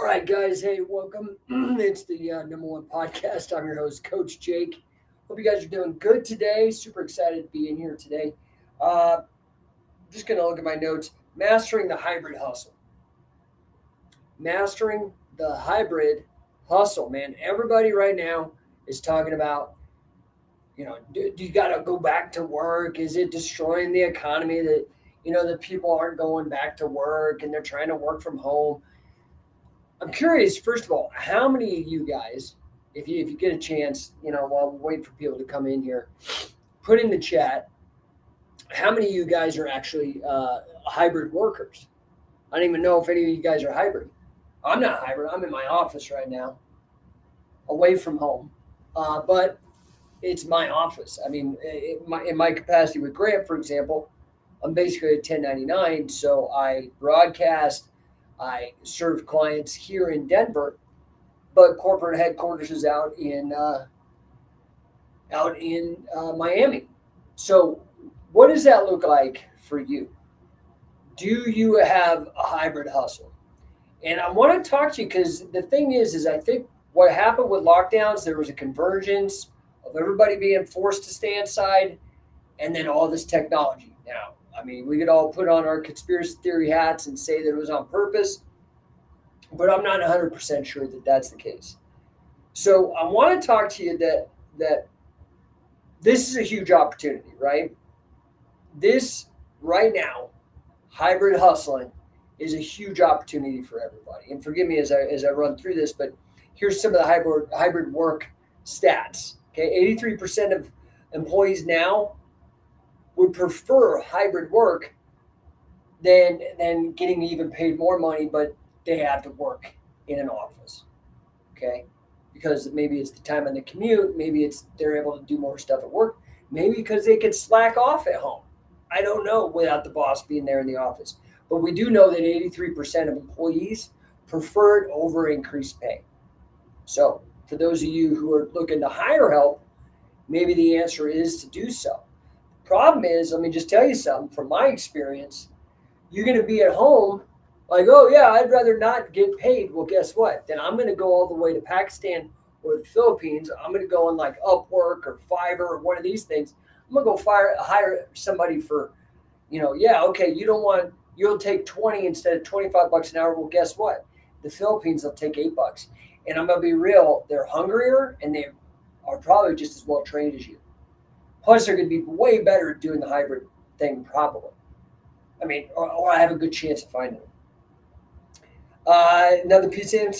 right, guys. Hey, welcome. It's the number one podcast. I'm your host, Coach Jake. Hope you guys are doing good today. Super excited to be in here today. Uh, just going to look at my notes. Mastering the hybrid hustle. Mastering the hybrid hustle, man. Everybody right now is talking about, do you got to go back to work? Is it destroying the economy that, that people aren't going back to work and they're trying to work from home? I'm curious, first of all, how many of you guys, if you get a chance, while we wait for people to come in here, put in the chat how many of you guys are actually hybrid workers. I don't even know if any of you guys are hybrid. I'm not hybrid. I'm in my office right now, away from home, but it's my office. I mean, in my capacity with Grant, for example, I'm basically a 1099, so I broadcast, I serve clients here in Denver, but corporate headquarters is out in Miami. So, what does that look like for you? Do you have a hybrid hustle? And I want to talk to you because the thing is I think what happened with lockdowns, there was a convergence of everybody being forced to stay inside, and then all this technology. Now, I mean, we could all put on our conspiracy theory hats and say that it was on purpose, but I'm not 100% sure that that's the case. So I want to talk to you that this is a huge opportunity, right? This right now, hybrid hustling is a huge opportunity for everybody. And forgive me as I run through this, but here's some of the hybrid work stats. Okay, 83% of employees now would prefer hybrid work than getting even paid more money, but they have to work in an office. Okay, because maybe it's the time on the commute, maybe it's they're able to do more stuff at work, maybe because they could slack off at home. I don't know without the boss being there in the office. But we do know that 83% of employees prefer it over increased pay. So, for those of you who are looking to hire help, maybe the answer is to do so. Problem is, let me just tell you something from my experience. You're going to be at home like, oh, yeah, I'd rather not get paid. Well, guess what? Then I'm going to go all the way to Pakistan or the Philippines. I'm going to go on like Upwork or Fiverr or one of these things. I'm going to go hire somebody for, yeah, okay, you'll take 20 instead of 25 bucks an hour. Well, guess what? The Philippines will take $8. And I'm going to be real, they're hungrier and they are probably just as well trained as you. Plus, they're going to be way better at doing the hybrid thing, probably. I mean, or I have a good chance of finding them. Another piece of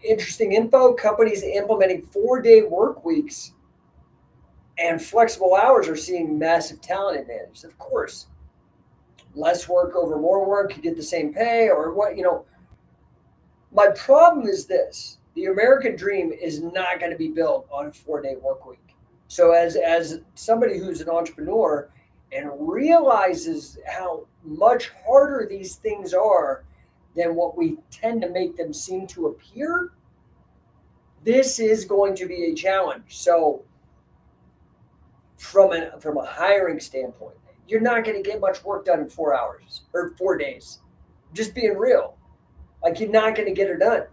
interesting info, companies implementing 4-day work weeks and flexible hours are seeing massive talent advantage. Of course, less work over more work, you get the same pay or what, My problem is this. The American dream is not going to be built on a 4-day work week. So as somebody who's an entrepreneur and realizes how much harder these things are than what we tend to make them seem to appear, this is going to be a challenge. So from a hiring standpoint, you're not going to get much work done in 4 hours or 4 days. Just being real. Like you're not going to get it done.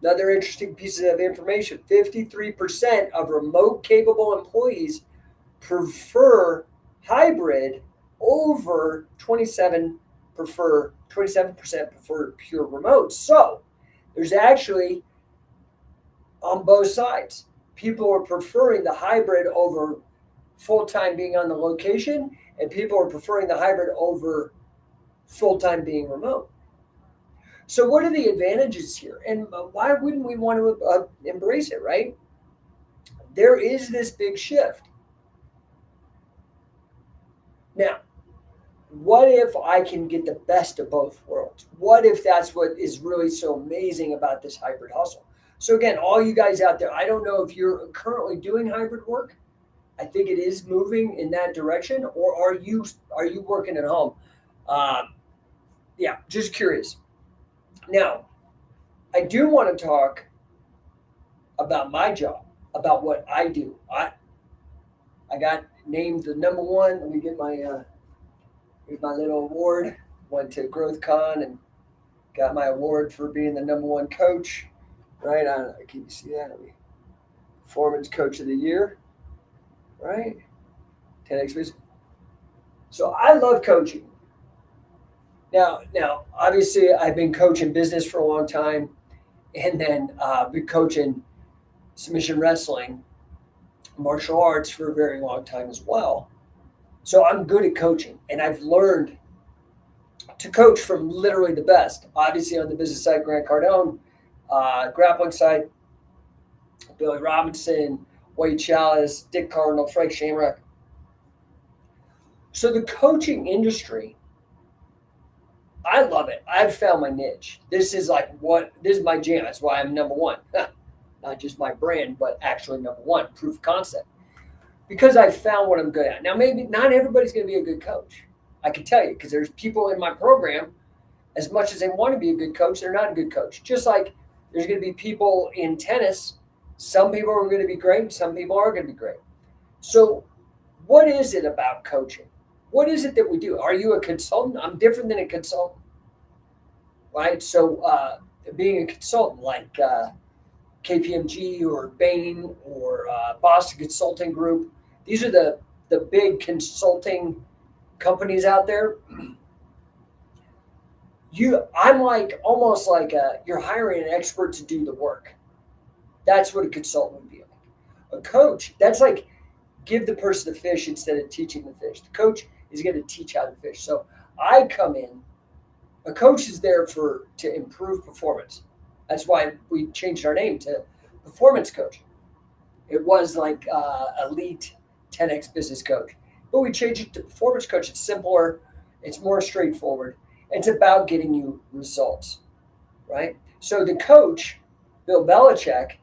Another interesting piece of information, 53% of remote capable employees prefer hybrid over 27% prefer pure remote. So there's actually on both sides. People are preferring the hybrid over full-time being on the location, and people are preferring the hybrid over full-time being remote. So what are the advantages here? And why wouldn't we want to embrace it, right? There is this big shift. Now, what if I can get the best of both worlds? What if that's what is really so amazing about this hybrid hustle? So again, all you guys out there, I don't know if you're currently doing hybrid work. I think it is moving in that direction, or are you working at home? Yeah, just curious. Now, I do want to talk about my job, about what I do. I got named the number one. Let me get my little award. Went to GrowthCon and Got my award for being the #1 coach. Right on. Can you see that? Performance Coach of the Year. Right. 10x business. So I love coaching. Now, obviously, I've been coaching business for a long time, and then been coaching submission wrestling, martial arts for a very long time as well. So I'm good at coaching, and I've learned to coach from literally the best. Obviously, on the business side, Grant Cardone, grappling side, Billy Robinson, Wade Chalice, Dick Cardinal, Frank Shamrock. So the coaching industry, I love it. I've found my niche. This is my jam. That's why I'm #1. Not just my brand, but actually #1, proof of concept. Because I found what I'm good at. Now, maybe not everybody's going to be a good coach. I can tell you, because there's people in my program, as much as they want to be a good coach, they're not a good coach. Just like there's going to be people in tennis, some people are going to be great, some people are going to be great. So what is it about coaching? What is it that we do? Are you a consultant? I'm different than a consultant, right? So being a consultant like KPMG or Bain or Boston Consulting Group, these are the big consulting companies out there. I'm like almost like you're hiring an expert to do the work. That's what a consultant would be like. A coach, that's like give the person a fish instead of teaching the fish. The coach is going to teach how to fish. So I come in. A coach is there to improve performance. That's why we changed our name to performance coach. It was like elite 10x business coach, but we changed it to performance coach. It's simpler. It's more straightforward. It's about getting you results, right? So the coach, Bill Belichick,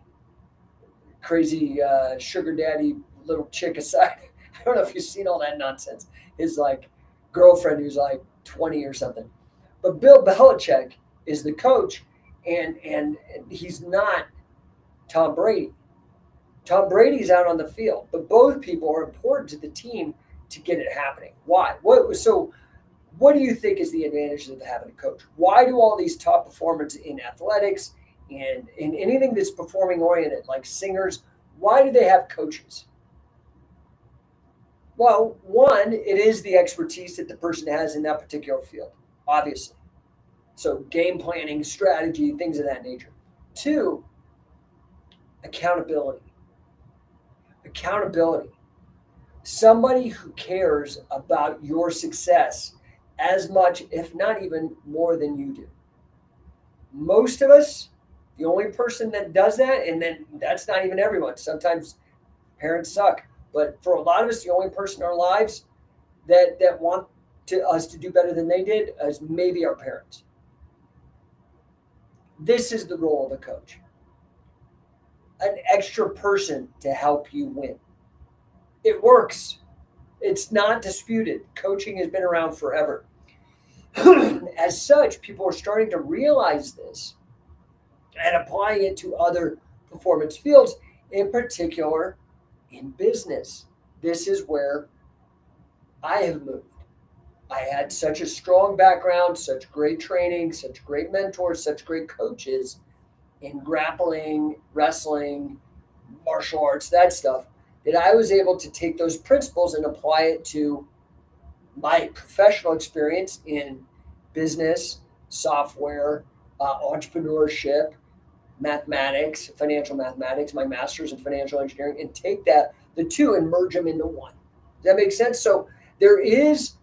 crazy sugar daddy little chick aside, I don't know if you've seen all that nonsense. His like girlfriend who's like 20 or something. But Bill Belichick is the coach, and he's not Tom Brady. Tom Brady's out on the field, but both people are important to the team to get it happening. Why? What do you think is the advantage of having a coach? Why do all these top performers in athletics and in anything that's performing oriented, like singers, why do they have coaches? Well, one, it is the expertise that the person has in that particular field, obviously. So game planning, strategy, things of that nature. Two, accountability. Accountability. Somebody who cares about your success as much, if not even more than you do. Most of us, the only person that does that, and then that's not even everyone. Sometimes parents suck. But for a lot of us, the only person in our lives that want us to do better than they did is maybe our parents. This is the role of a coach. An extra person to help you win. It works. It's not disputed. Coaching has been around forever. As such, people are starting to realize this and applying it to other performance fields, in particular in business. This is where I have moved. I had such a strong background, such great training, such great mentors, such great coaches in grappling, wrestling, martial arts, that stuff, that I was able to take those principles and apply it to my professional experience in business, software, entrepreneurship, mathematics, financial mathematics, my master's in financial engineering, and take the two and merge them into one. Does that make sense? So there is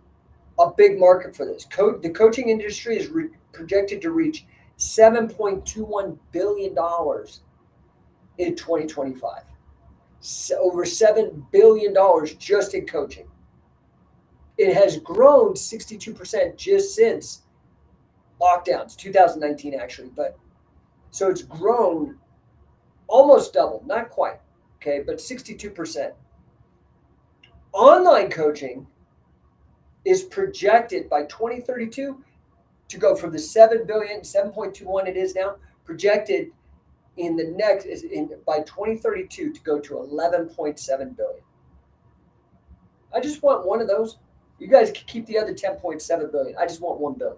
a big market for this. The coaching industry is projected to reach $7.21 billion in 2025. So over $7 billion just in coaching. It has grown 62% just since lockdowns, 2019 actually, but so it's grown almost double, not quite, okay, but 62%. Online coaching is projected by 2032 to go from the 7.21 it is now, projected by 2032 to go to 11.7 billion. I just want one of those. You guys can keep the other 10.7 billion. I just want 1 billion.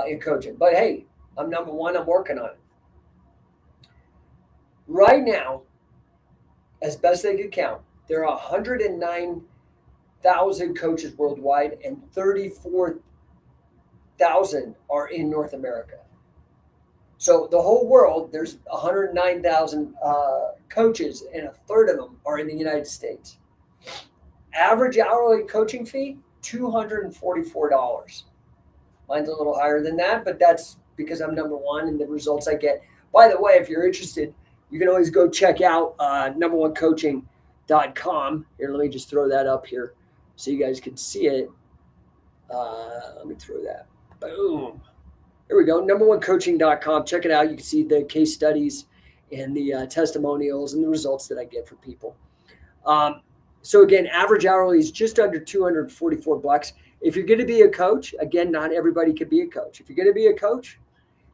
in coaching. But hey, I'm number one. I'm working on it. Right now, as best they could count, there are 109,000 coaches worldwide, and 34,000 are in North America. So the whole world, there's 109,000 coaches, and a third of them are in the United States. Average hourly coaching fee, $244. Mine's a little higher than that, but that's because I'm number one and the results I get. By the way, if you're interested, you can always go check out numberonecoaching.com. Here, let me just throw that up here so you guys can see it. Let me throw that. Boom. Here we go, numberonecoaching.com. Check it out. You can see the case studies and the testimonials and the results that I get for people. So again, average hourly is just under $244. If you're going to be a coach, again, not everybody can be a coach. If you're going to be a coach,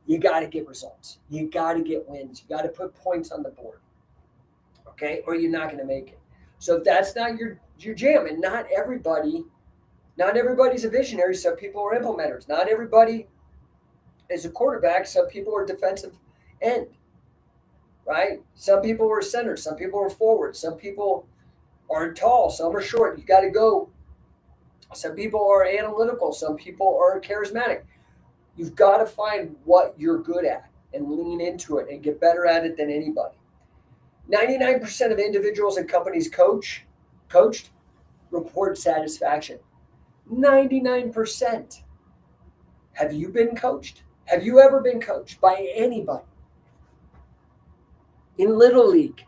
you got to get results. You got to get wins. You got to put points on the board, okay? Or you're not going to make it. So if that's not your jam, and not everybody's a visionary. Some people are implementers. Not everybody is a quarterback. Some people are defensive end, right? Some people are center. Some people are forward. Some people are tall. Some are short. You got to go. Some people are analytical. Some people are charismatic. You've got to find what you're good at and lean into it and get better at it than anybody. 99% of individuals and companies coached report satisfaction. 99%. Have you been coached? Have you ever been coached by anybody? In Little League,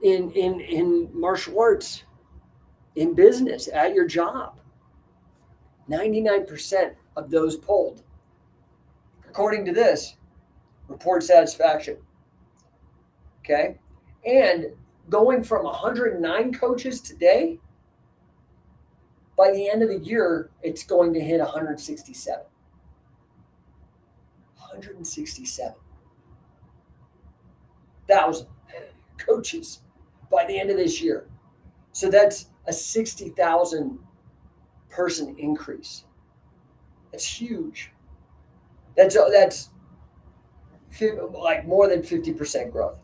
in martial arts, in business, at your job. 99% of those polled, according to this, report satisfaction. Okay? And going from 109 coaches today, by the end of the year, it's going to hit 167. 167,000 coaches by the end of this year. So that's a 60,000 person increase. That's huge. That's like more than 50% growth.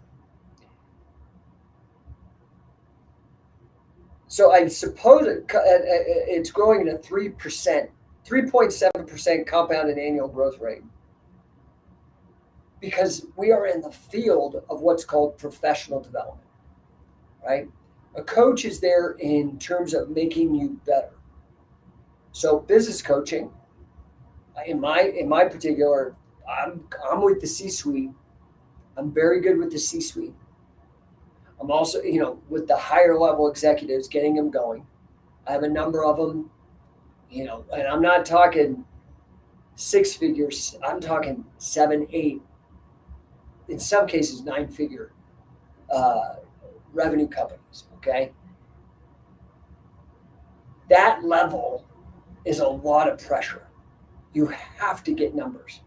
So I suppose it's growing at a 3.7% compounded annual growth rate, because we are in the field of what's called professional development, right? A coach is there in terms of making you better. So business coaching, in my particular, I'm with the C-suite. I'm very good with the C-suite. I'm also, with the higher level executives, getting them going. I have a number of them, and I'm not talking six figures. I'm talking 7, 8, in some cases 9-figure revenue companies. Okay, that level is a lot of pressure. You have to get numbers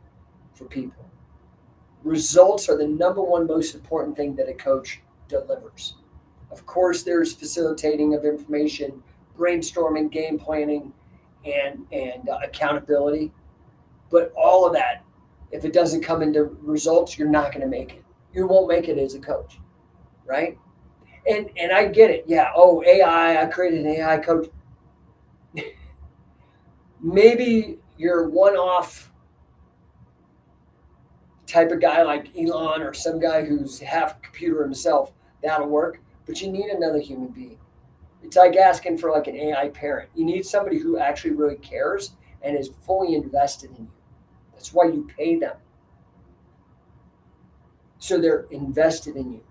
for people. Results are the number one most important thing that a coach delivers. Of course, there's facilitating of information, brainstorming, game planning, and accountability. But all of that, if it doesn't come into results, you're not going to make it. You won't make it as a coach, right? And I get it. Yeah. Oh, AI. I created an AI coach. Maybe you're one-off type of guy like Elon or some guy who's half a computer himself. That'll work, but you need another human being. It's like asking for like an AI parent. You need somebody who actually really cares and is fully invested in you. That's why you pay them. So they're invested in you.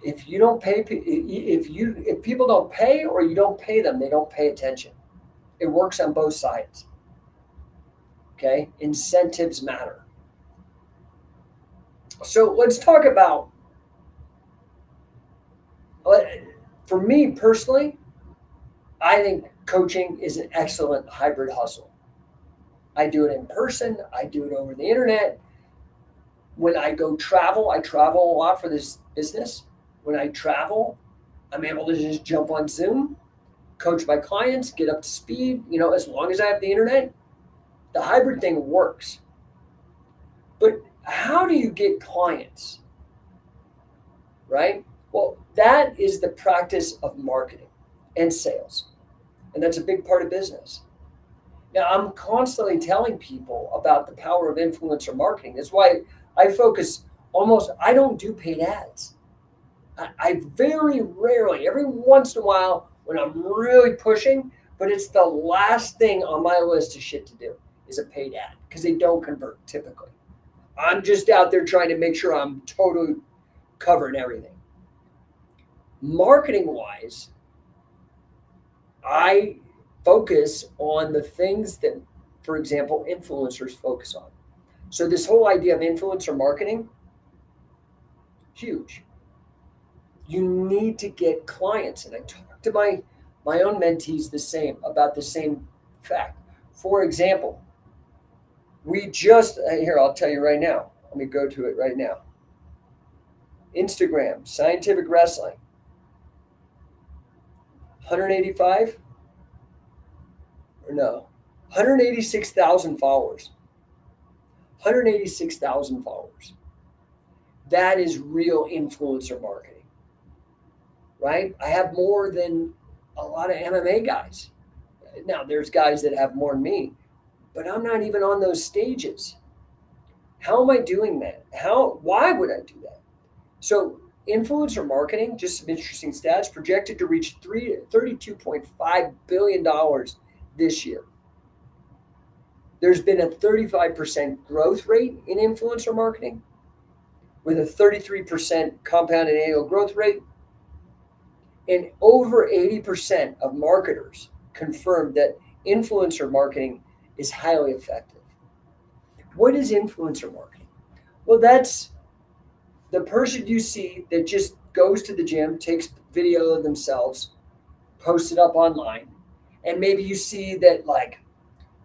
If you don't pay, if people don't pay or you don't pay them, they don't pay attention. It works on both sides. Okay, incentives matter. So let's talk about, for me personally, I think coaching is an excellent hybrid hustle. I do it in person. I do it over the internet. When I go travel, I travel a lot for this business. When I travel, I'm able to just jump on Zoom coach my clients, get up to speed. As long as I have the internet, the hybrid thing works. But how do you get clients, right? Well, that is the practice of marketing and sales. And that's a big part of business. Now, I'm constantly telling people about the power of influencer marketing. That's why I don't do paid ads. I very rarely, every once in a while, when I'm really pushing, but it's the last thing on my list of shit to do is a paid ad because they don't convert typically. I'm just out there trying to make sure I'm totally covering everything. Marketing wise, I focus on the things that, for example, influencers focus on. So this whole idea of influencer marketing, huge. You need to get clients. And I talk to my own mentees about the same fact. For example, we just here, I'll tell you right now. Let me go to it right now. Instagram, Scientific Wrestling, 185 or no, 186,000 followers. 186,000 followers. That is real influencer marketing, right? I have more than a lot of MMA guys. Now, there's guys that have more than me, but I'm not even on those stages. How am I doing that? Why would I do that? So, influencer marketing, just some interesting stats, projected to reach $32.5 billion this year. There's been a 35% growth rate in influencer marketing with a 33% compounded annual growth rate. And over 80% of marketers confirmed that influencer marketing is highly effective. What is influencer marketing? Well, that's the person you see that just goes to the gym, takes video of themselves, posts it up online, and maybe you see that, like,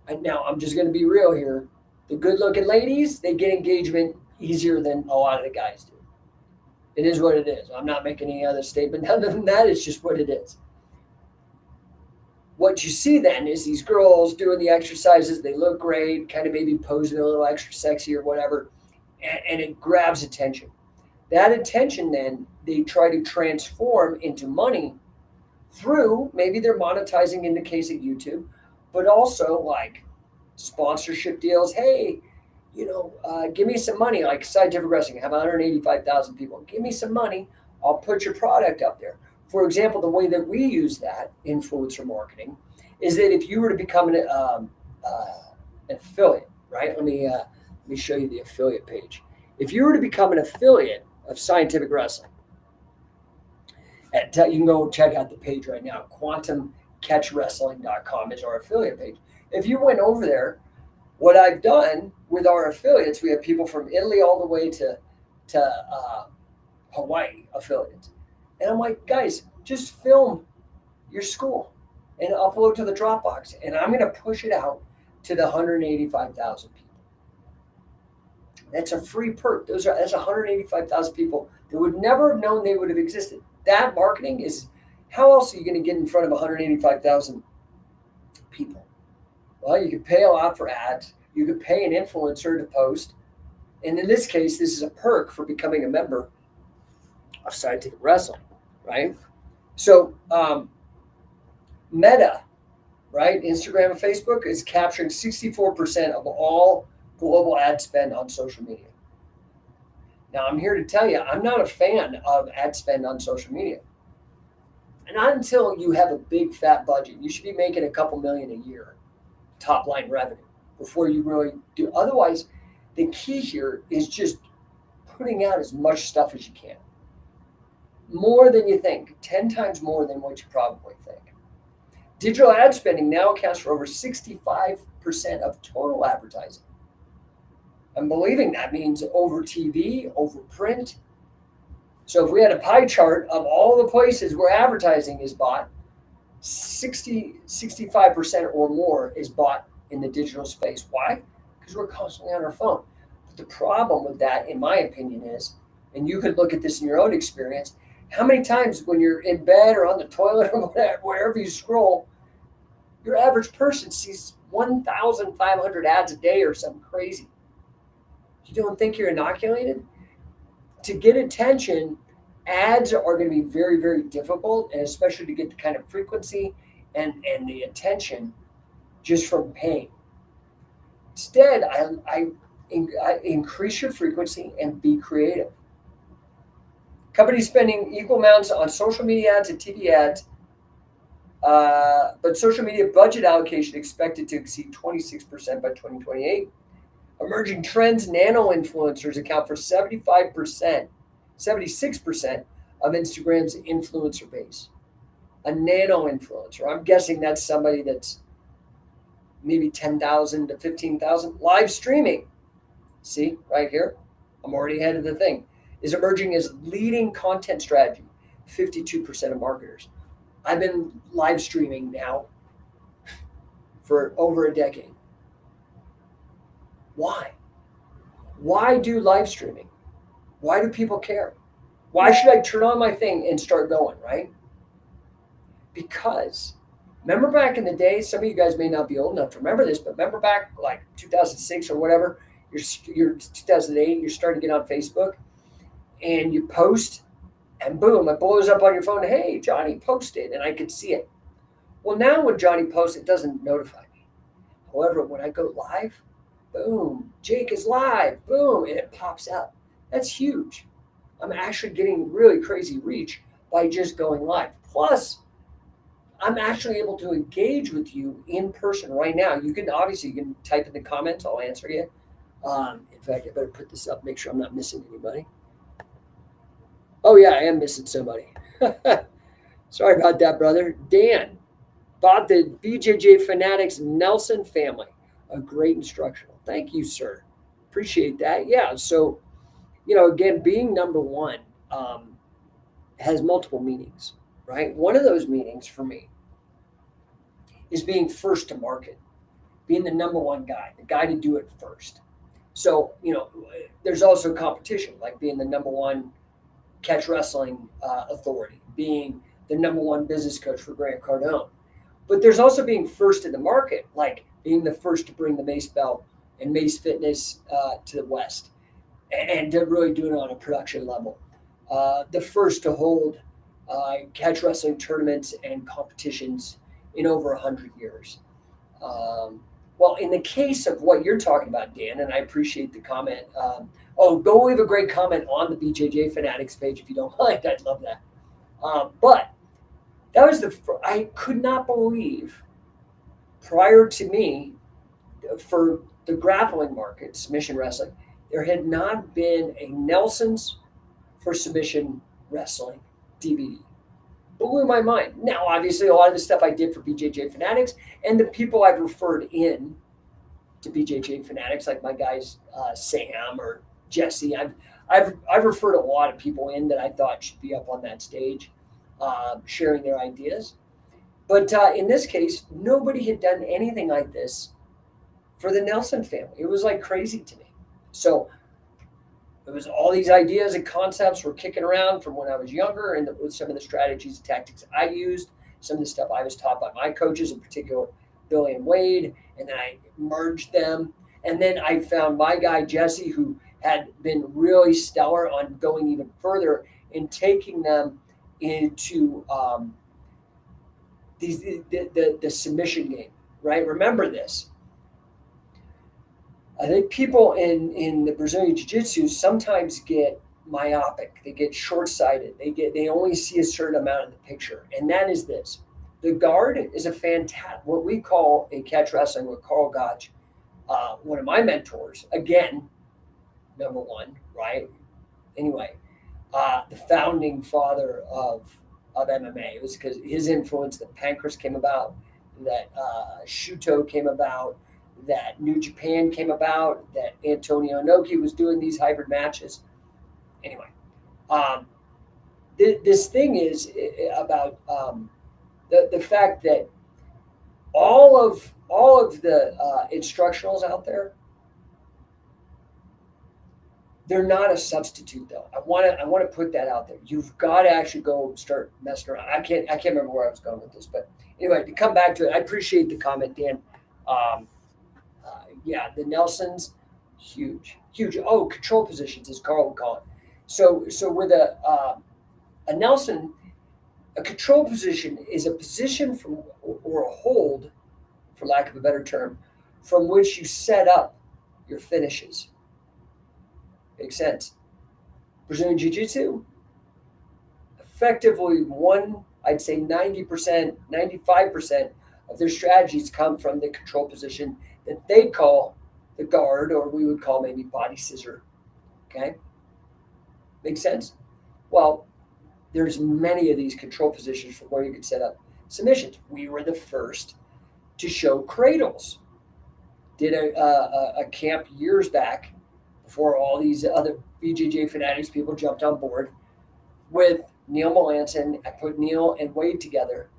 and now I'm just going to be real here, the good-looking ladies, they get engagement easier than a lot of the guys do. It is what it is. I'm not making any other statement other than that. It's just what it is. What you see then is these girls doing the exercises. They look great, kind of maybe posing a little extra sexy or whatever, and it grabs attention. That attention then they try to transform into money through, maybe they're monetizing in the case of YouTube, but also like sponsorship deals. Hey, give me some money, like Scientific Wrestling, have 185,000 people. Give me some money, I'll put your product up there. For example, the way that we use that influencer marketing is that if you were to become an affiliate, right? Let me show you the affiliate page. If you were to become an affiliate of Scientific Wrestling, you can go check out the page right now. QuantumCatchWrestling.com is our affiliate page. If you went over there, what I've done with our affiliates, we have people from Italy all the way to Hawaii affiliates. And I'm like, guys, just film your school and upload to the Dropbox. And I'm going to push it out to the 185,000 people. That's a free perk. That's 185,000 people that would never have known they would have existed. That marketing is, how else are you going to get in front of 185,000 people? Well, you could pay a lot for ads. You could pay an influencer to post. And in this case, this is a perk for becoming a member of Scientific Wrestling, right? So Meta, right, Instagram and Facebook is capturing 64% of all global ad spend on social media. Now, I'm here to tell you, I'm not a fan of ad spend on social media. And not until you have a big fat budget. You should be making a couple million a year top line revenue before you really do. Otherwise, the key here is just putting out as much stuff as you can. More than you think, 10 times more than what you probably think. Digital ad spending now accounts for over 65% of total advertising. And believing that means over TV, over print. So if we had a pie chart of all the places where advertising is bought, 65% or more is bought in the digital space. Why? Because we're constantly on our phone. But the problem with that, in my opinion, is, and you could look at this in your own experience, How many times when you're in bed or on the toilet or whatever, wherever you scroll, your average person sees 1,500 ads a day or something crazy? You don't think you're inoculated? To get attention, ads are going to be very, very difficult, and especially to get the kind of frequency and the attention just from paying. Instead, I increase your frequency and be creative. Companies spending equal amounts on social media ads and TV ads, but social media budget allocation expected to exceed 26% by 2028. Emerging trends, nano influencers account for 75%, 76% of Instagram's influencer base. A nano influencer, I'm guessing that's somebody that's maybe 10,000 to 15,000. Live streaming, see right here, I'm already ahead of the thing, is emerging as leading content strategy. 52% of marketers. I've been live streaming now for over a decade. Why? Why do live streaming? Why do people care? Why should I turn on my thing and start going, right? Because remember back in the day, some of you guys may not be old enough to remember this, but remember back like 2006 or whatever, you're 2008, you're starting to get on Facebook and you post and boom, it blows up on your phone. Hey, Johnny posted, and I could see it. Well, now when Johnny posts, it doesn't notify me. However, when I go live, boom, Jake is live, boom, and it pops up. That's huge. I'm actually getting really crazy reach by just going live. Plus, I'm actually able to engage with you in person right now. You can type in the comments. I'll answer you. In fact, I better put this up, make sure I'm not missing anybody. Oh yeah, I am missing somebody. Sorry about that, brother. Dan bought the BJJ Fanatics Nelson family. A great instructional. Thank you, sir. Appreciate that. Yeah. So, again, being number one has multiple meanings, right? One of those meanings for me is being first to market, being the number one guy, the guy to do it first. So, there's also competition, like being the number one catch wrestling authority, being the number one business coach for Grant Cardone. But there's also being first in the market, like being the first to bring the Mace belt and Mace Fitness to the West and to really do it on a production level. The first to hold catch wrestling tournaments and competitions in over 100 years. Well, in the case of what you're talking about, Dan, and I appreciate the comment. Go leave a great comment on the BJJ Fanatics page if you don't mind. I'd love that. But that was I could not believe prior to me, for the grappling market, submission wrestling, there had not been a Nelson's for submission wrestling DVD. Blew my mind. Now, obviously, a lot of the stuff I did for BJJ Fanatics and the people I've referred in to BJJ Fanatics, like my guys Sam or Jesse, I've referred a lot of people in that I thought should be up on that stage, sharing their ideas. But in this case, nobody had done anything like this for the Nelson family. It was like crazy to me. So it was all these ideas and concepts were kicking around from when I was younger, and with some of the strategies and tactics I used, some of the stuff I was taught by my coaches, in particular Billy and Wade, and then I merged them. And then I found my guy Jesse, who had been really stellar on going even further and taking them into the submission game. Right? Remember this. I think people in the Brazilian Jiu-Jitsu sometimes get myopic. They get short-sighted. They only see a certain amount of the picture, and that is this: the guard is a fantastic, what we call a catch wrestling with Carl Gotch, one of my mentors. Again, number one, right? Anyway, the founding father of MMA. It was because his influence that Pancras came about, that Shuto came about, that New Japan came about, that Antonio Inoki was doing these hybrid matches. Anyway, this thing is about the fact that all of the instructionals out there They're not a substitute though. I want to put that out there. You've got to actually go start messing around. I can't remember where I was going with this, but anyway, to come back to it, I appreciate the comment, Dan. Um, yeah, the Nelsons, huge, huge. Oh, control positions, as Carl would call it. So with a Nelson, a control position is a position from or a hold, for lack of a better term, from which you set up your finishes. Makes sense. Brazilian Jiu Jitsu, effectively I'd say 90%, 95% of their strategies come from the control position that they call the guard, or we would call maybe body scissor. Okay? Make sense? Well, there's many of these control positions from where you could set up submissions. We were the first to show cradles. Did a camp years back before all these other BJJ fanatics people jumped on board with Neil Melanson. I put Neil and Wade together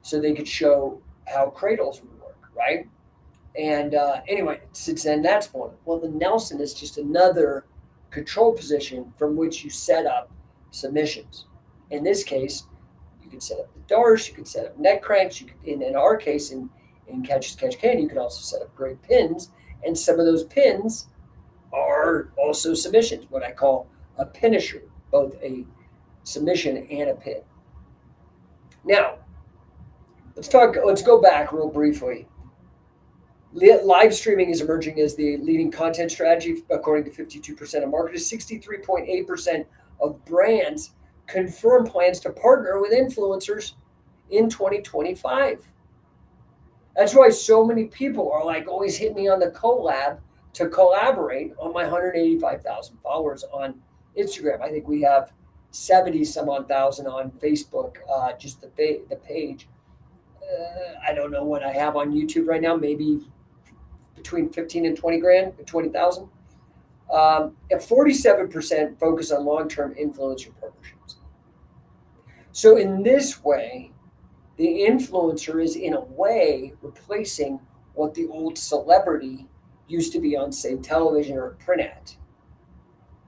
so they could show how cradles would work, right? And anyway, since then that's born. Well, the Nelson is just another control position from which you set up submissions. In this case, you could set up the Darce, you could set up neck cranks. You could, in our case, in Catch as Catch Can, you could also set up great pins, and some of those pins are also submissions, what I call a finisher, both a submission and a pin. Now, let's go back real briefly. Live streaming is emerging as the leading content strategy, according to 52% of marketers. 63.8% of brands confirm plans to partner with influencers in 2025. That's why so many people are like, always hit me on the collab to collaborate on my 185,000 followers on Instagram. I think we have 70 some odd thousand on Facebook, just the page. I don't know what I have on YouTube right now, maybe between 15 and 20 grand, 20,000. And 47% focus on long-term influencer partnerships. So in this way, the influencer is in a way replacing what the old celebrity used to be on, say, television or print ad,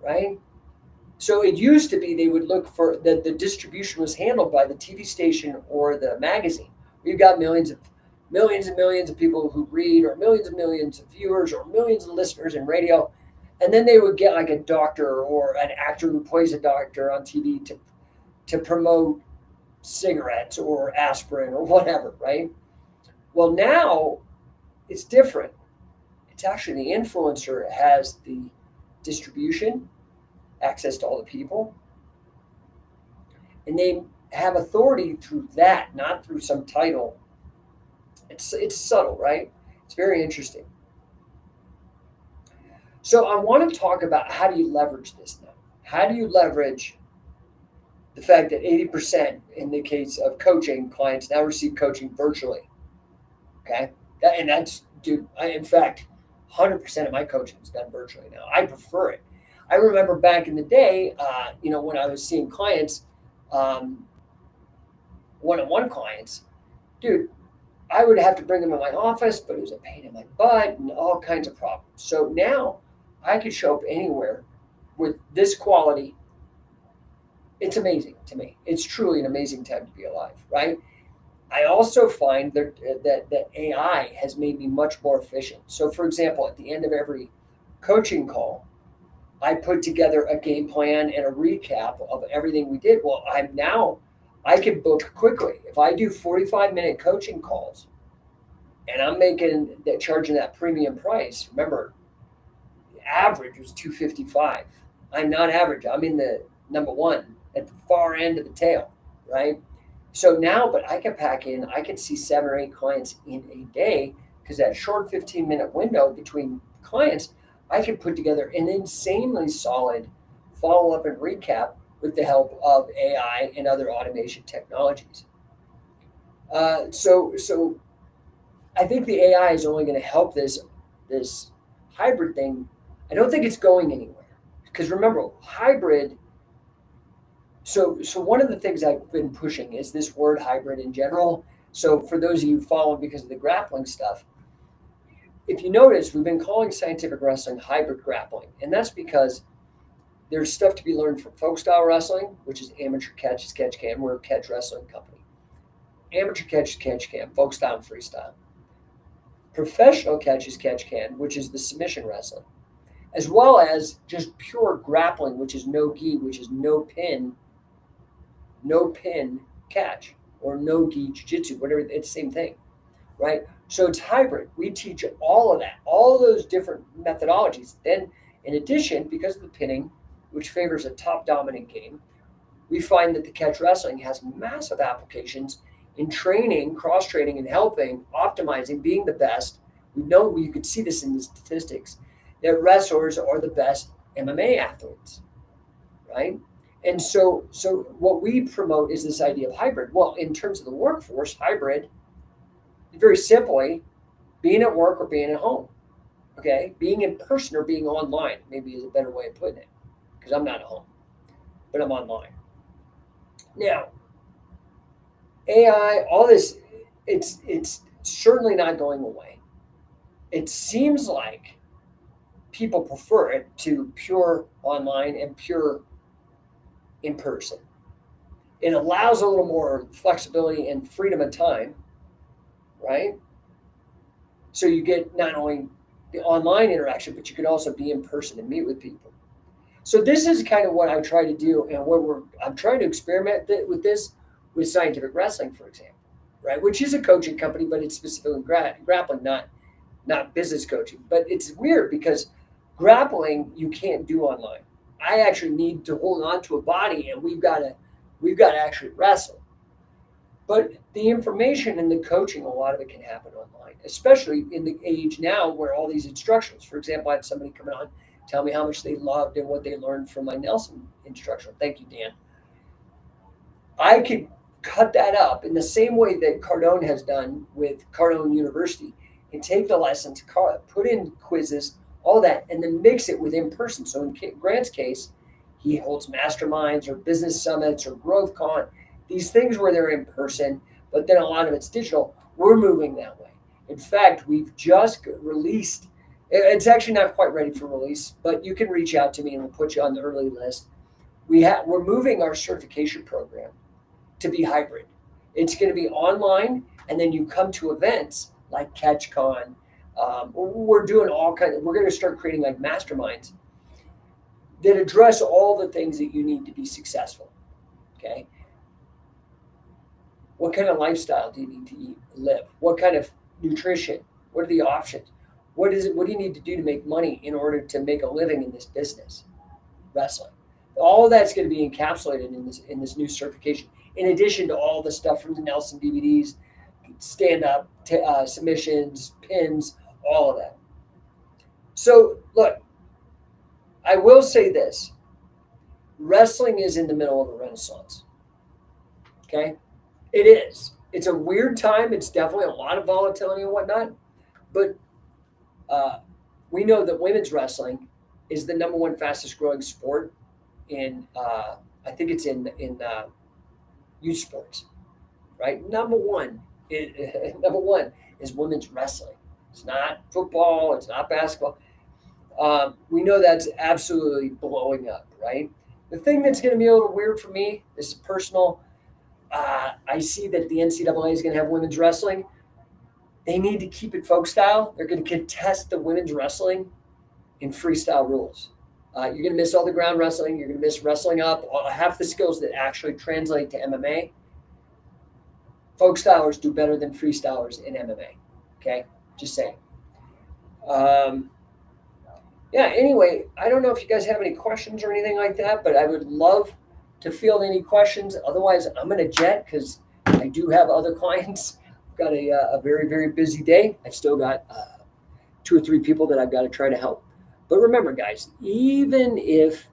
right? So it used to be they would look for that the distribution was handled by the TV station or the magazine. We've got millions and millions of people who read, or millions and millions of viewers, or millions of listeners in radio, and then they would get like a doctor or an actor who plays a doctor on TV to promote cigarettes or aspirin or whatever, right? Well, now it's different. It's actually the influencer has the distribution, access to all the people, and they have authority through that, not through some title. It's subtle, right? It's very interesting. So I want to talk about, how do you leverage this now? How do you leverage the fact that 80% in the case of coaching clients now receive coaching virtually? Okay, and that's, dude. In fact, 100% of my coaching is done virtually now. I prefer it. I remember back in the day, when I was seeing clients, one-on-one clients, dude, I would have to bring them in my office, but it was a pain in my butt and all kinds of problems. So now I could show up anywhere with this quality. It's amazing to me. It's truly an amazing time to be alive, right? I also find that AI has made me much more efficient. So, for example, at the end of every coaching call, I put together a game plan and a recap of everything we did. Well, I can book quickly. If I do 45-minute coaching calls and I'm charging that premium price, remember, the average was $255. I'm not average. I'm in the number one at the far end of the tail, right? So now, but I can pack in, I can see 7 or 8 clients in a day, because that short 15-minute window between clients, I can put together an insanely solid follow-up and recap with the help of AI and other automation technologies. So I think the AI is only going to help this hybrid thing. I don't think it's going anywhere, because remember, hybrid. So one of the things I've been pushing is this word hybrid in general. So for those of you who follow because of the grappling stuff, if you notice, we've been calling scientific wrestling hybrid grappling, and that's because There's stuff to be learned from folk style wrestling, which is amateur catch as catch can. We're a catch wrestling company. Amateur catch as catch can, folk style and freestyle. Professional catch as catch can, which is the submission wrestling, as well as just pure grappling, which is no gi, which is no pin catch, or no gi jiu-jitsu, whatever, it's the same thing, right? So it's hybrid. We teach all of that, all of those different methodologies. Then in addition, because of the pinning, which favors a top dominant game, we find that the catch wrestling has massive applications in training, cross training, and helping, optimizing, being the best. We know, you could see this in the statistics, that wrestlers are the best MMA athletes, right? And so what we promote is this idea of hybrid. Well, in terms of the workforce, hybrid, very simply, being at work or being at home, okay? Being in person or being online, maybe is a better way of putting it, because I'm not at home, but I'm online. Now, AI, all this, it's certainly not going away. It seems like people prefer it to pure online and pure in person. It allows a little more flexibility and freedom of time, right? So you get not only the online interaction, but you can also be in person and meet with people. So this is kind of what I try to do, and I'm trying to experiment with this with Scientific Wrestling, for example, right? Which is a coaching company, but it's specifically grappling, not business coaching. But it's weird because grappling you can't do online. I actually need to hold on to a body, and we've got to actually wrestle. But the information and the coaching, a lot of it can happen online, especially in the age now where all these instructions. For example, I had somebody coming on tell me how much they loved and what they learned from my Nelson instructional. Thank you, Dan. I could cut that up in the same way that Cardone has done with Cardone University and take the lessons, put in quizzes, all that, and then mix it with in person. So in Grant's case, he holds masterminds or business summits or growth con, these things where they're in person, but then a lot of it's digital. We're moving that way. In fact, we've just released, it's actually not quite ready for release, but you can reach out to me and we'll put you on the early list. We're moving our certification program to be hybrid. It's going to be online, and then you come to events like CatchCon. We're doing we're going to start creating like masterminds that address all the things that you need to be successful. Okay. What kind of lifestyle do you need to live? What kind of nutrition? What are the options? What is it? What do you need to do to make money in order to make a living in this business, wrestling? All of that's going to be encapsulated in this new certification. In addition to all the stuff from the Nelson DVDs, stand up, submissions, pins, all of that. So look, I will say this: wrestling is in the middle of a renaissance. Okay, it is. It's a weird time. It's definitely a lot of volatility and whatnot, but we know that women's wrestling is the number one fastest growing sport in I think it's in youth sports, right? Number one is women's wrestling. It's not football. It's not basketball. We know that's absolutely blowing up, right? The thing that's going to be a little weird for me, this is personal. I see that the NCAA is going to have women's wrestling. They need to keep it folk style. They're going to contest the women's wrestling in freestyle rules. You're going to miss all the ground wrestling. You're going to miss wrestling up, half the skills that actually translate to MMA. Folk stylers do better than freestylers in MMA. Okay, just saying. Anyway, I don't know if you guys have any questions or anything like that, but I would love to field any questions. Otherwise, I'm going to jet because I do have other clients. I've got a very, very busy day. I've still got 2 or 3 people that I've got to try to help. But remember, guys, even if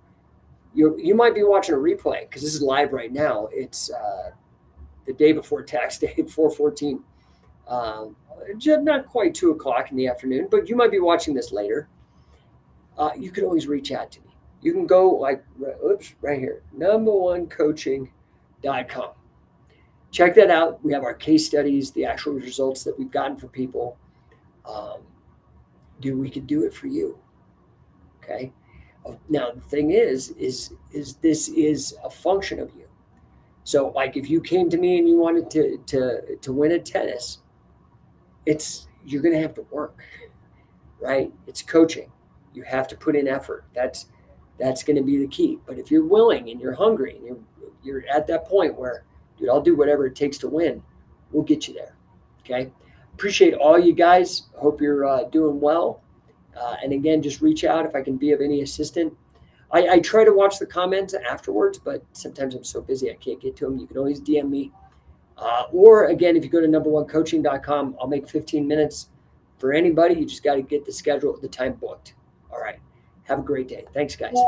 you might be watching a replay, because this is live right now. It's the day before tax day, 4/14. Not quite 2 o'clock in the afternoon, but you might be watching this later. You can always reach out to me. You can go right here, number1coaching.com. Check that out. We have our case studies, the actual results that we've gotten for people. We could do it for you. Okay. Now the thing is this is a function of you. So like if you came to me and you wanted to win at tennis, you're going to have to work, right? It's coaching. You have to put in effort. That's going to be the key. But if you're willing and you're hungry and you're at that point where, dude, I'll do whatever it takes to win, we'll get you there. Okay. Appreciate all you guys. Hope you're doing well. And again, just reach out if I can be of any assistance. I try to watch the comments afterwards, but sometimes I'm so busy I can't get to them. You can always DM me. Or again, if you go to numberonecoaching.com, I'll make 15 minutes for anybody. You just got to get the schedule, the time booked. All right. Have a great day. Thanks, guys.